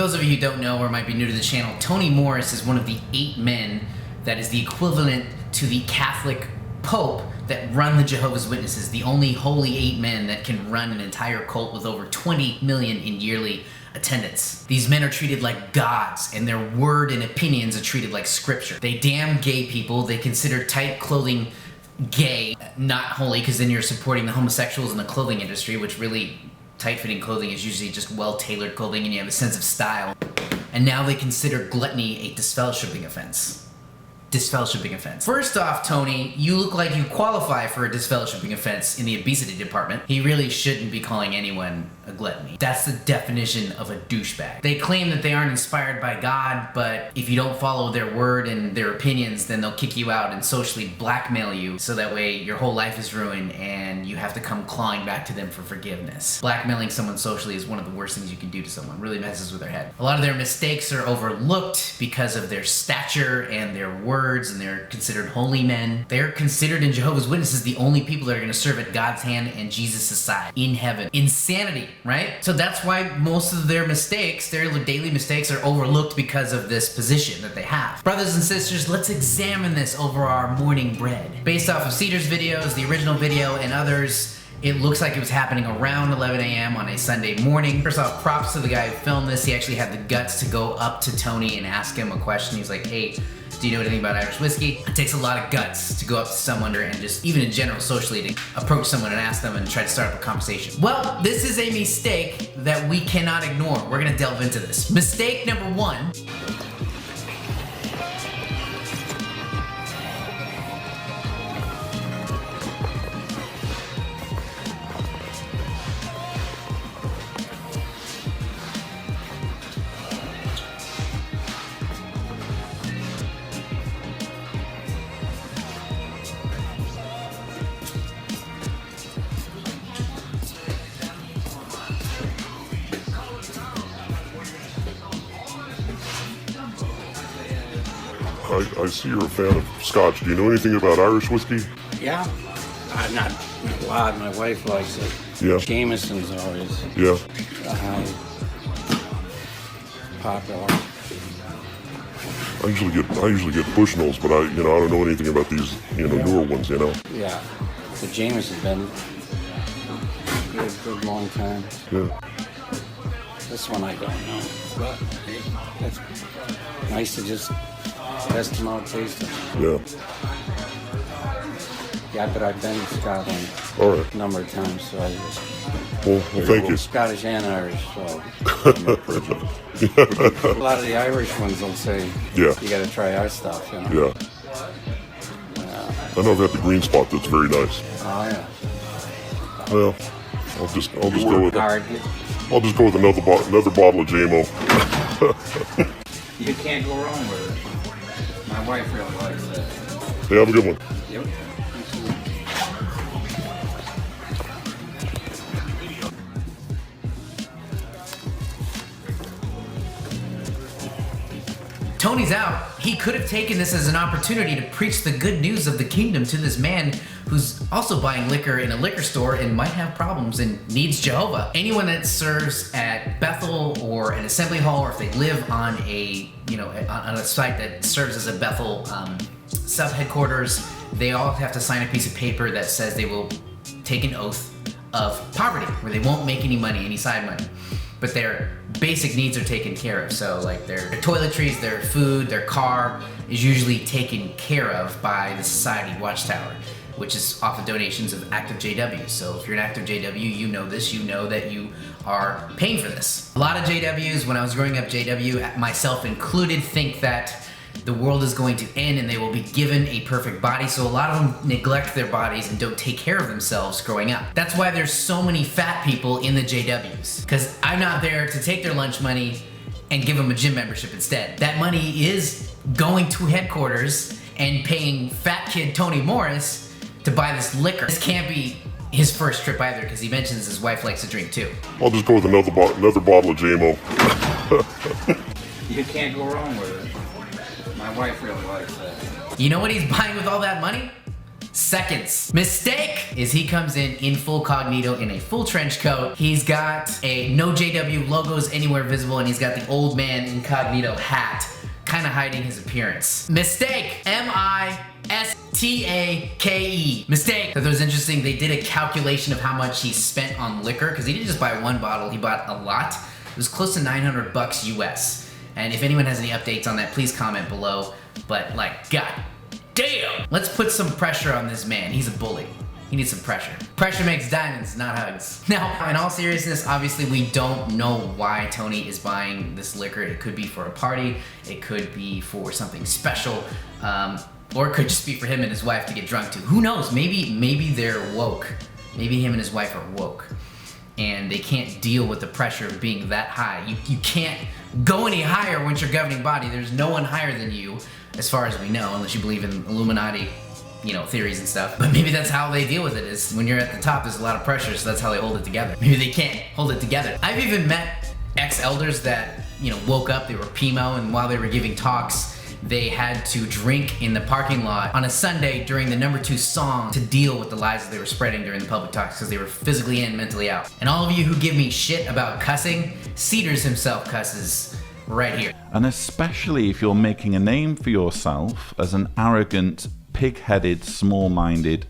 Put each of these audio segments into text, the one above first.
those of you who don't know or might be new to the channel, Tony Morris is one of the 8 men that is the equivalent to the Catholic Pope that run the Jehovah's Witnesses, the only holy 8 men that can run an entire cult with over 20 million in yearly attendance. These men are treated like gods, and their word and opinions are treated like scripture. They damn gay people. They consider tight clothing gay, not holy, because then you're supporting the homosexuals in the clothing industry, which really, tight-fitting clothing is usually just well-tailored clothing and you have a sense of style. And now they consider gluttony a disfellowshipping offense. Disfellowshipping offense. First off, Tony, you look like you qualify for a disfellowshipping offense in the obesity department. He really shouldn't be calling anyone a gluttony. That's the definition of a douchebag. They claim that they aren't inspired by God, but if you don't follow their word and their opinions, then they'll kick you out and socially blackmail you, so that way your whole life is ruined and you have to come clawing back to them for forgiveness. Blackmailing someone socially is one of the worst things you can do to someone. It really messes with their head. A lot of their mistakes are overlooked because of their stature and their words, and they're considered holy men. They're considered in Jehovah's Witnesses the only people that are going to serve at God's hand and Jesus' side in heaven. Insanity, right? So that's why most of their mistakes, their daily mistakes, are overlooked because of this position that they have. Brothers and sisters, let's examine this over our morning bread. Based off of Cedars videos, the original video, and others, it looks like it was happening around 11 a.m. on a Sunday morning. First off, props to the guy who filmed this. He actually had the guts to go up to Tony and ask him a question. He's like, hey, do you know anything about Irish whiskey? It takes a lot of guts to go up to someone and just, even in general, socially, to approach someone and ask them and try to start up a conversation. Well, this is a mistake that we cannot ignore. We're gonna delve into this. Mistake number 1. I see you're a fan of Scotch. Do you know anything about Irish whiskey? Yeah, not a lot. My wife likes it. Yeah. Jameson's always popular. I usually get Bushnells, but I don't know anything about these newer ones. Yeah, the Jameson's been good long time. Yeah. This one I don't know, but it's nice to just test them out, taste them. Yeah. Yeah, but I've been to Scotland a number of times, so I just... Well, thank you. Scottish and Irish, so... A lot of the Irish ones will say, you gotta try our stuff, Yeah. I know I've had the green spot that's very nice. Oh, yeah. Well, I'll just go with... Hard. I'll just go with another bottle of JMO. You can't go wrong with it. My wife really likes it. Hey, have a good one. Yep. Tony's out. He could have taken this as an opportunity to preach the good news of the kingdom to this man who's also buying liquor in a liquor store and might have problems and needs Jehovah. Anyone that serves at Bethel or an assembly hall, or if they live on a on a site that serves as a Bethel sub headquarters, they all have to sign a piece of paper that says they will take an oath of poverty, where they won't make any money, any side money, but their basic needs are taken care of. So like their toiletries, their food, their car is usually taken care of by the Society Watchtower, which is off of donations of active JW. So if you're an active JW, you know this, you know that you are paying for this. A lot of JWs, when I was growing up, JW, myself included, think that the world is going to end and they will be given a perfect body. So a lot of them neglect their bodies and don't take care of themselves growing up. That's why there's so many fat people in the JWs, because I'm not there to take their lunch money and give them a gym membership instead. That money is going to headquarters and paying fat kid Tony Morris to buy this liquor. This can't be his first trip either, because he mentions his wife likes to drink too. I'll just go with another bottle of JMO. You can't go wrong with it. My wife really likes it. You know what he's buying with all that money? seconds. Mistake is he comes in full cognito in a full trench coat. He's got a no JW logos anywhere visible, and he's got the old man incognito hat, kind of hiding his appearance. Mistake. M-I-S-T-A-K-E. Mistake. That was interesting. They did a calculation of how much he spent on liquor, because he didn't just buy one bottle, he bought a lot. It was close to $900 US. And if anyone has any updates on that, please comment below. But like, god damn! Let's put some pressure on this man. He's a bully. He needs some pressure. Pressure makes diamonds, not hugs. Now, in all seriousness, obviously we don't know why Tony is buying this liquor. It could be for a party, it could be for something special, or it could just be for him and his wife to get drunk to. Who knows? Maybe they're woke. Maybe him and his wife are woke, and they can't deal with the pressure of being that high. You can't go any higher once you're governing body. There's no one higher than you, as far as we know, unless you believe in Illuminati, you know, theories and stuff. But maybe that's how they deal with it, is when you're at the top, there's a lot of pressure, so that's how they hold it together. Maybe they can't hold it together. I've even met ex-elders that, you know, woke up, they were Pimo, and while they were giving talks, they had to drink in the parking lot on a Sunday during the #2 song to deal with the lies that they were spreading during the public talks, because they were physically in, mentally out. And all of you who give me shit about cussing, Cedars himself cusses right here. And especially if you're making a name for yourself as an arrogant, pig-headed, small-minded,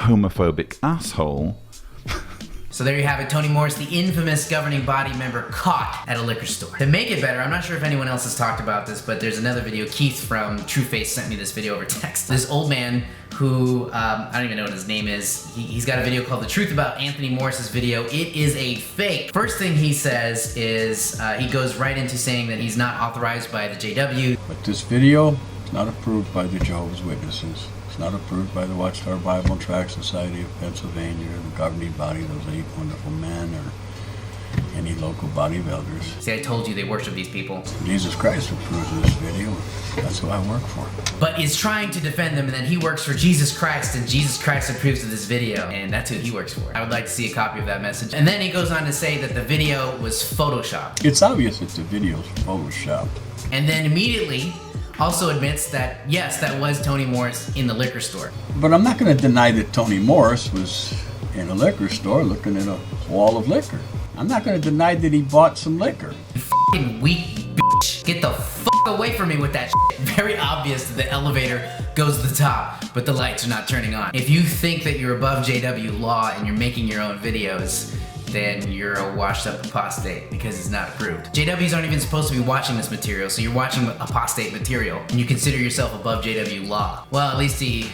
homophobic asshole. So there you have it, Tony Morris, the infamous governing body member caught at a liquor store. To make it better, I'm not sure if anyone else has talked about this, but there's another video. Keith from Trueface sent me this video over text. This old man who, I don't even know what his name is, he's got a video called The Truth About Anthony Morris's Video. It is a fake. First thing he says is, he goes right into saying that he's not authorized by the JW. But this video is not approved by the Jehovah's Witnesses. It's not approved by the Watchtower Bible and Tract Society of Pennsylvania, or the governing body, those 8 wonderful men, or any local body of elders. See, I told you they worship these people. Jesus Christ approves of this video. That's who I work for. But is trying to defend them, and then he works for Jesus Christ, and Jesus Christ approves of this video, and that's who he works for. I would like to see a copy of that message. And then he goes on to say that the video was photoshopped. It's obvious that the video's photoshopped. And then immediately also admits that, yes, that was Tony Morris in the liquor store. But I'm not going to deny that Tony Morris was in a liquor store looking at a wall of liquor. I'm not going to deny that he bought some liquor. You f***ing weak bitch. Get the fuck away from me with that shit. Very obvious that the elevator goes to the top, but the lights are not turning on. If you think that you're above JW law and you're making your own videos, then you're a washed up apostate, because it's not approved. JWs aren't even supposed to be watching this material, so you're watching apostate material, and you consider yourself above JW law. Well, at least he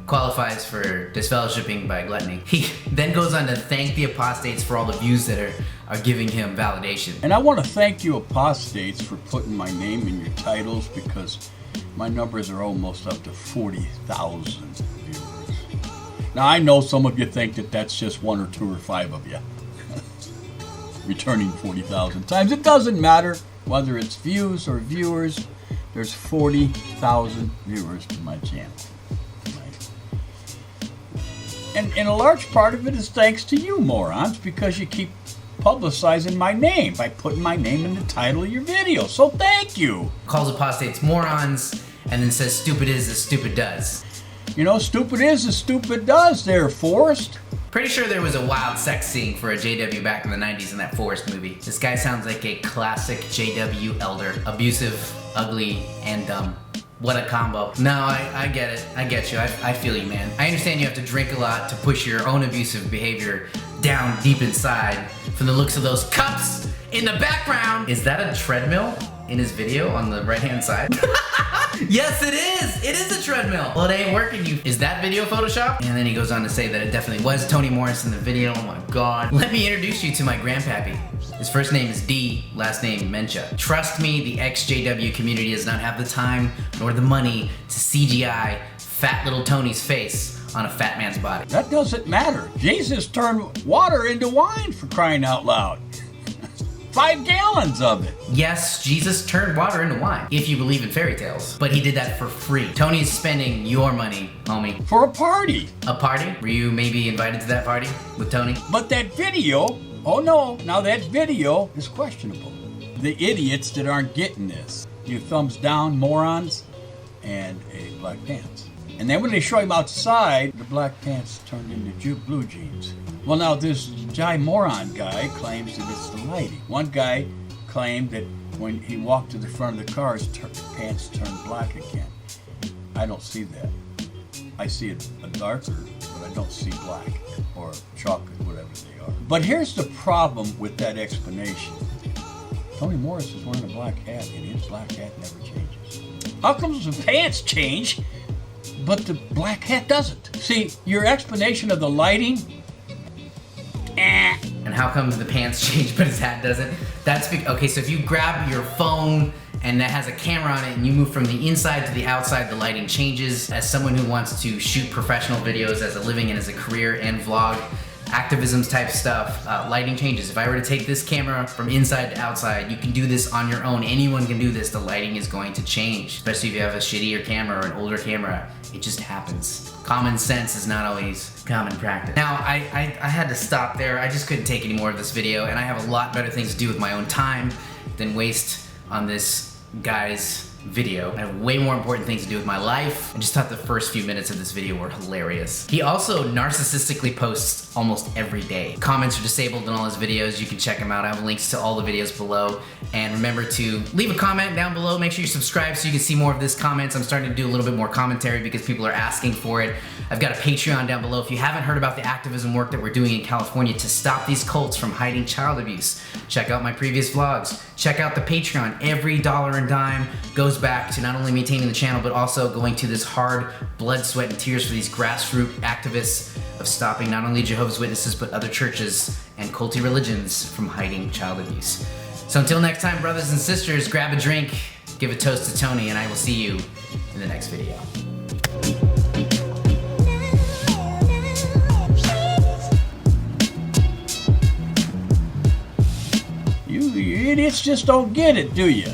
qualifies for disfellowshipping by gluttony. He then goes on to thank the apostates for all the views that are giving him validation. And I want to thank you apostates for putting my name in your titles, because my numbers are almost up to 40,000 viewers. Now I know some of you think that that's just 1 or 2 or 5 of you returning 40,000 times. It doesn't matter whether it's views or viewers. There's 40,000 viewers to my channel. Right? And a large part of it is thanks to you morons, because you keep publicizing my name by putting my name in the title of your video. So thank you. Calls apostates morons, and then says stupid is as stupid does. You know, stupid is as stupid does there, Forrest. Pretty sure there was a wild sex scene for a JW back in the 90s in that Forrest movie. This guy sounds like a classic JW elder. Abusive, ugly, and dumb. What a combo. No, I get it. I get you. I feel you, man. I understand you have to drink a lot to push your own abusive behavior down deep inside. From the looks of those cups in the background. Is that a treadmill in his video on the right-hand side? Yes, it is! It is a treadmill! Well, it ain't working, you. Is that video Photoshop? And then he goes on to say that it definitely was Tony Morris in the video. Oh my god. Let me introduce you to my grandpappy. His first name is D, last name Mencha. Trust me, the ex-JW community does not have the time nor the money to CGI fat little Tony's face on a fat man's body. That doesn't matter. Jesus turned water into wine, for crying out loud. 5 gallons of it. Yes, Jesus turned water into wine, if you believe in fairy tales. But he did that for free. Tony's spending your money, homie. For a party. A party? Were you maybe invited to that party with Tony? But that video, oh no, now that video is questionable. The idiots that aren't getting this. You thumbs down morons and a black pants. And then when they show him outside, the black pants turned into blue jeans. Well, now this moron guy claims that it's the lighting. One guy claimed that when he walked to the front of the car, his pants turned black again. I don't see that. I see it darker, but I don't see black or chocolate, whatever they are. But here's the problem with that explanation. Tony Morris is wearing a black hat, and his black hat never changes. How come the pants change, but the black hat doesn't? See, your explanation of the lighting, And how come the pants change but his hat doesn't? Okay, so if you grab your phone and that has a camera on it and you move from the inside to the outside, the lighting changes. As someone who wants to shoot professional videos as a living and as a career and vlog, activisms type stuff, lighting changes. If I were to take this camera from inside to outside, you can do this on your own. Anyone can do this. The lighting is going to change, especially if you have a shittier camera or an older camera. It just happens. Common sense is not always common practice. Now, I had to stop there. I just couldn't take any more of this video, and I have a lot better things to do with my own time than waste on this guy's video. I have way more important things to do with my life. I just thought the first few minutes of this video were hilarious. He also narcissistically posts almost every day. Comments are disabled in all his videos. You can check him out. I have links to all the videos below. And remember to leave a comment down below. Make sure you subscribe so you can see more of this comments. I'm starting to do a little bit more commentary because people are asking for it. I've got a Patreon down below. If you haven't heard about the activism work that we're doing in California to stop these cults from hiding child abuse, check out my previous vlogs. Check out the Patreon. Every dollar and dime goes back to not only maintaining the channel, but also going to this hard blood, sweat, and tears for these grassroots activists of stopping not only Jehovah's Witnesses, but other churches and culty religions from hiding child abuse. So until next time, brothers and sisters, grab a drink, give a toast to Tony, and I will see you in the next video. You idiots just don't get it, do you?